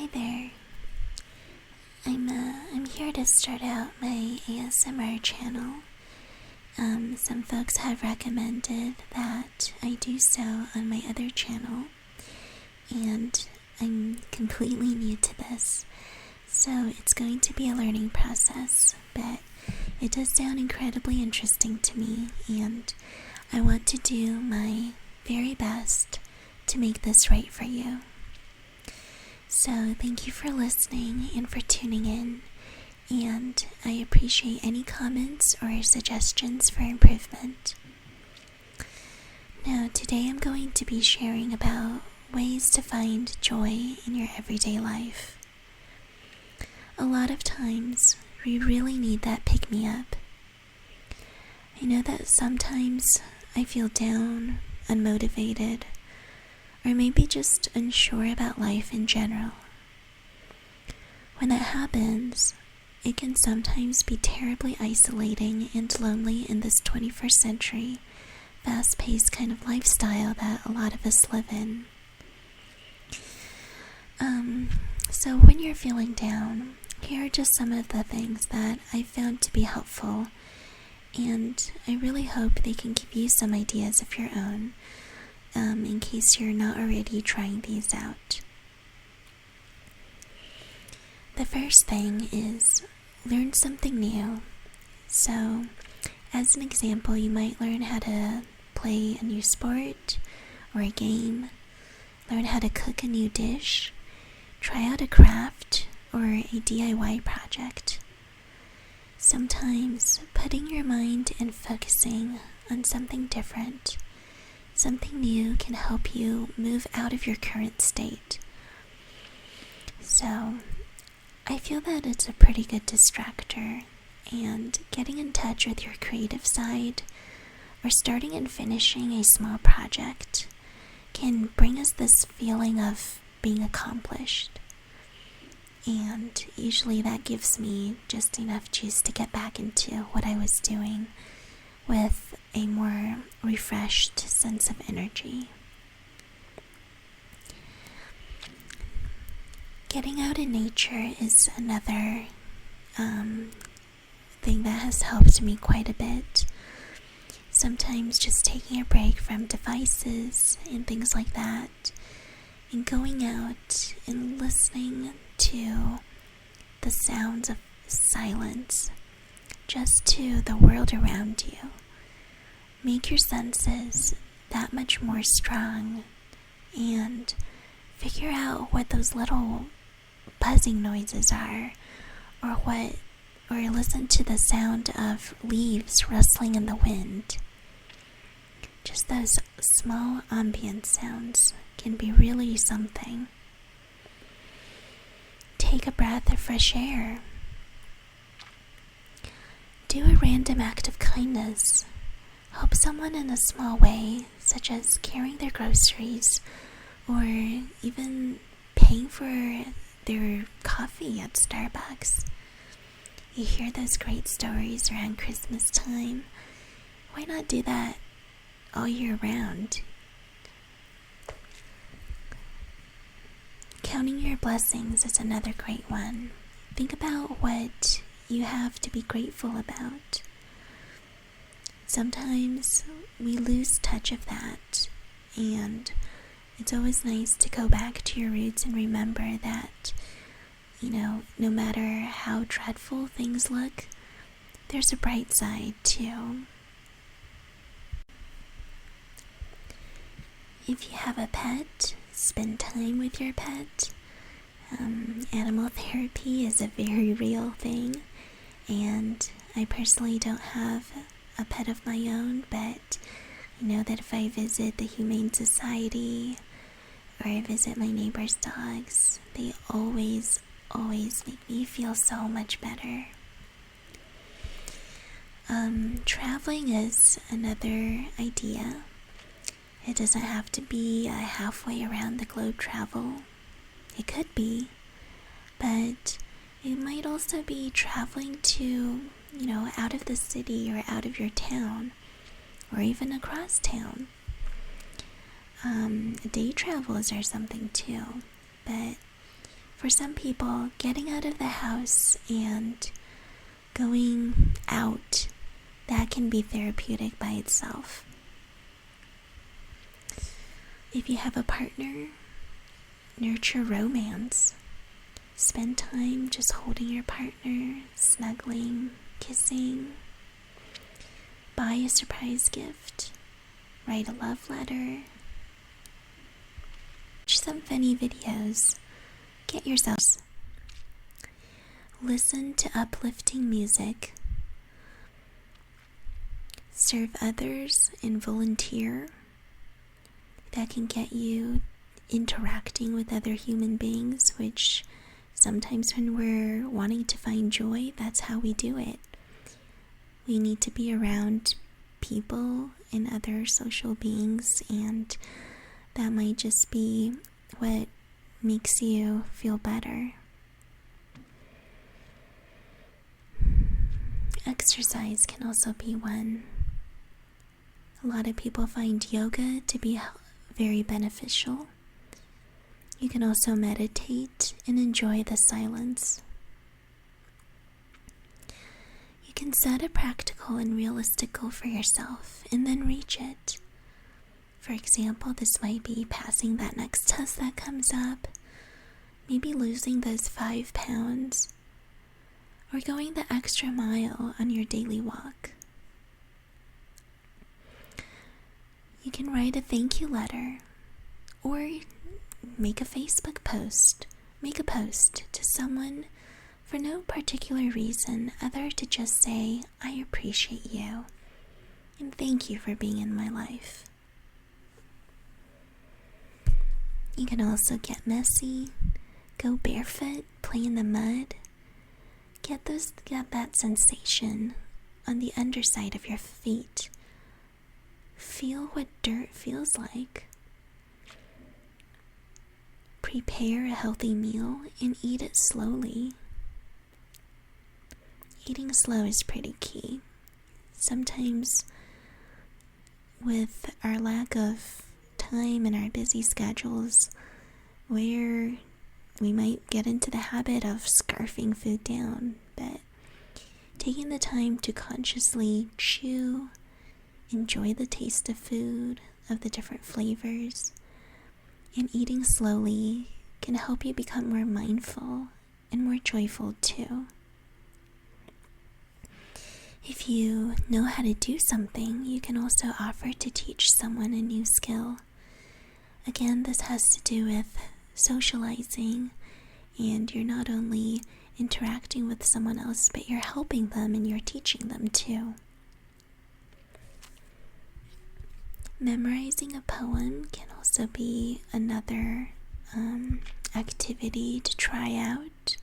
Hi there. I'm here to start out my ASMR channel. Some folks have recommended that I do so on my other channel, and I'm completely new to this, so it's going to be a learning process, but it does sound incredibly interesting to me, and I want to do my very best to make this right for you. So thank you for listening and for tuning in, and I appreciate any comments or suggestions for improvement. Now, today I'm going to be sharing about ways to find joy in your everyday life. A lot of times, we really need that pick-me-up. I know that sometimes I feel down, unmotivated, or maybe just unsure about life in general. When that happens, it can sometimes be terribly isolating and lonely in this 21st century, fast-paced kind of lifestyle that a lot of us live in. So when you're feeling down, here are just some of the things that I found to be helpful, and I really hope they can give you some ideas of your own, in case you're not already trying these out. The first thing is learn something new. So, as an example, you might learn how to play a new sport or a game, learn how to cook a new dish, try out a craft or a DIY project. Sometimes putting your mind and focusing on something different, something new, can help you move out of your current state. So, I feel that it's a pretty good distractor, and getting in touch with your creative side or starting and finishing a small project can bring us this feeling of being accomplished. And usually that gives me just enough juice to get back into what I was doing with a more refreshed sense of energy. Getting out in nature is another thing that has helped me quite a bit. Sometimes just taking a break from devices and things like that, and going out and listening to the sounds of silence, just to the world around you. Make your senses that much more strong, and figure out what those little buzzing noises are, or listen to the sound of leaves rustling in the wind. Just those small ambient sounds can be really something. Take a breath of fresh air. Do a random act of kindness. Help someone in a small way, such as carrying their groceries, or even paying for their coffee at Starbucks. You hear those great stories around Christmas time. Why not do that all year round? Counting your blessings is another great one. Think about what you have to be grateful about. Sometimes we lose touch of that, and it's always nice to go back to your roots and remember that, no matter how dreadful things look, there's a bright side too. If you have a pet, spend time with your pet. Animal therapy is a very real thing, and I personally don't have a pet of my own, but I know that if I visit the Humane Society or I visit my neighbor's dogs, they always make me feel so much better. Traveling is another idea. It doesn't have to be a halfway around the globe travel. It could be, but it might also be traveling to, out of the city or out of your town, or even across town. Day travels are something too, but For some people, getting out of the house and going out, that can be therapeutic by itself. If you have a partner, nurture romance. Spend time just holding your partner, snuggling, kissing. Buy a surprise gift. Write a love letter. Watch some funny videos. Get yourself. Listen to uplifting music. Serve others and volunteer. That can get you interacting with other human beings, which sometimes when we're wanting to find joy, that's how we do it. We need to be around people and other social beings, and that might just be what makes you feel better. Exercise can also be one. A lot of people find yoga to be very beneficial. You can also meditate and enjoy the silence. You can set a practical and realistic goal for yourself and then reach it. For example, this might be passing that next test that comes up, maybe losing those 5 pounds, or going the extra mile on your daily walk. You can write a thank you letter, or make a Facebook post. Make a post to someone for no particular reason other to just say, I appreciate you, and thank you for being in my life. You can also get messy, go barefoot, play in the mud. Get that sensation on the underside of your feet. Feel what dirt feels like. Prepare a healthy meal and eat it slowly. Eating slow is pretty key. Sometimes with our lack of time and our busy schedules, where we might get into the habit of scarfing food down, but taking the time to consciously chew, enjoy the taste of food, of the different flavors, and eating slowly can help you become more mindful and more joyful too. If you know how to do something, you can also offer to teach someone a new skill. Again, this has to do with socializing, and you're not only interacting with someone else, but you're helping them and you're teaching them too. Memorizing a poem can also be another activity to try out.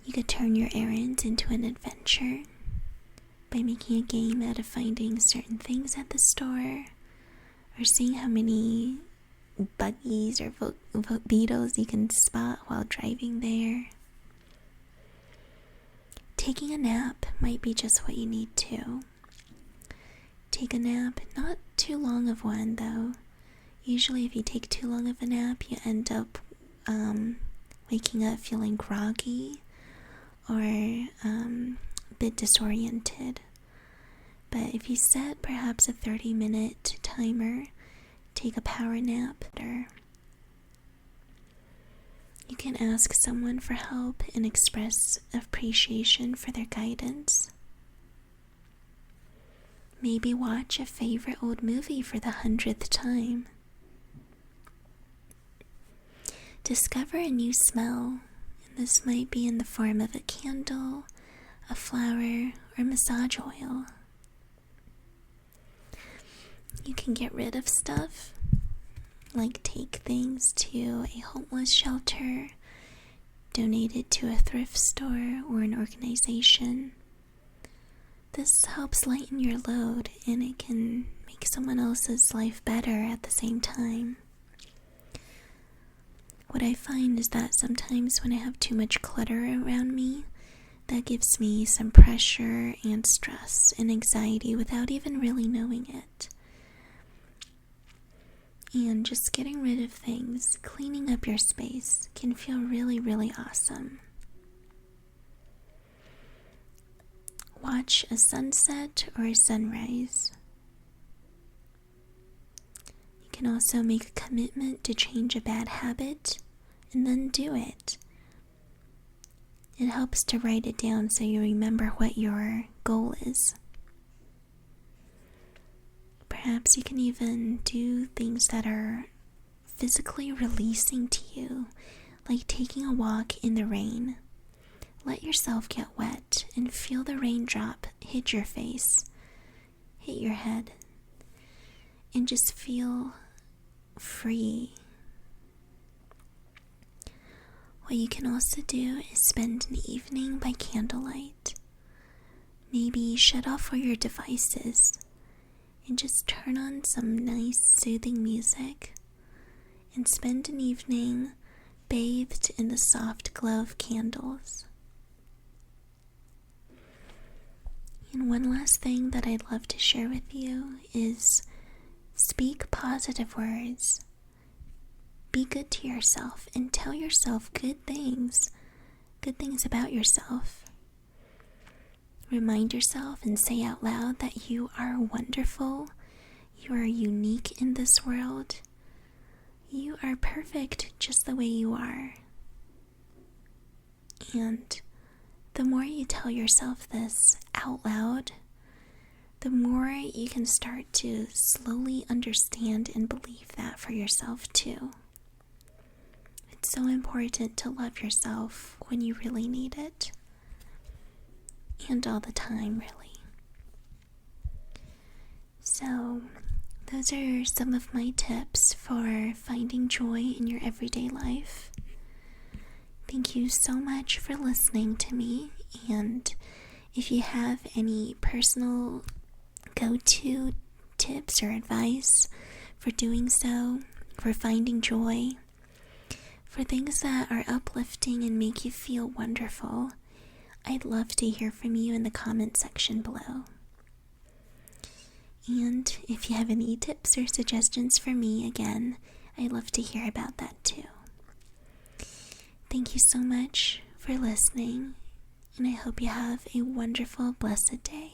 You could turn your errands into an adventure by making a game out of finding certain things at the store, or seeing how many buggies or beetles you can spot while driving there. Taking a nap might be just what you need to. Take a nap, not too long of one though. Usually if you take too long of a nap, you end up waking up feeling groggy or a bit disoriented. But if you set perhaps a 30-minute timer, take a power nap. You can ask someone for help and express appreciation for their guidance. Maybe watch a favorite old movie for the 100th time. Discover a new smell, and this might be in the form of a candle, a flower, or massage oil. You can get rid of stuff, like take things to a homeless shelter, donate it to a thrift store or an organization. This helps lighten your load, and it can make someone else's life better at the same time. What I find is that sometimes when I have too much clutter around me, that gives me some pressure and stress and anxiety without even really knowing it. And just getting rid of things, cleaning up your space can feel really, really awesome. Watch a sunset or a sunrise. You can also make a commitment to change a bad habit and then do it. It helps to write it down so you remember what your goal is. Perhaps you can even do things that are physically releasing to you, like taking a walk in the rain. Let yourself get wet and feel the raindrop hit your face, hit your head, and just feel free. What you can also do is spend an evening by candlelight. Maybe shut off all your devices and just turn on some nice soothing music and spend an evening bathed in the soft glow of candles. And one last thing that I'd love to share with you is speak positive words. Be good to yourself and tell yourself good things about yourself. Remind yourself and say out loud that you are wonderful, you are unique in this world, you are perfect just the way you are. And the more you tell yourself this out loud, the more you can start to slowly understand and believe that for yourself too. It's so important to love yourself when you really need it. And all the time, really. So, those are some of my tips for finding joy in your everyday life. Thank you so much for listening to me, and if you have any personal go-to tips or advice for doing so, for finding joy, for things that are uplifting and make you feel wonderful, I'd love to hear from you in the comment section below. And if you have any tips or suggestions for me, again, I'd love to hear about that too. Thank you so much for listening, and I hope you have a wonderful, blessed day.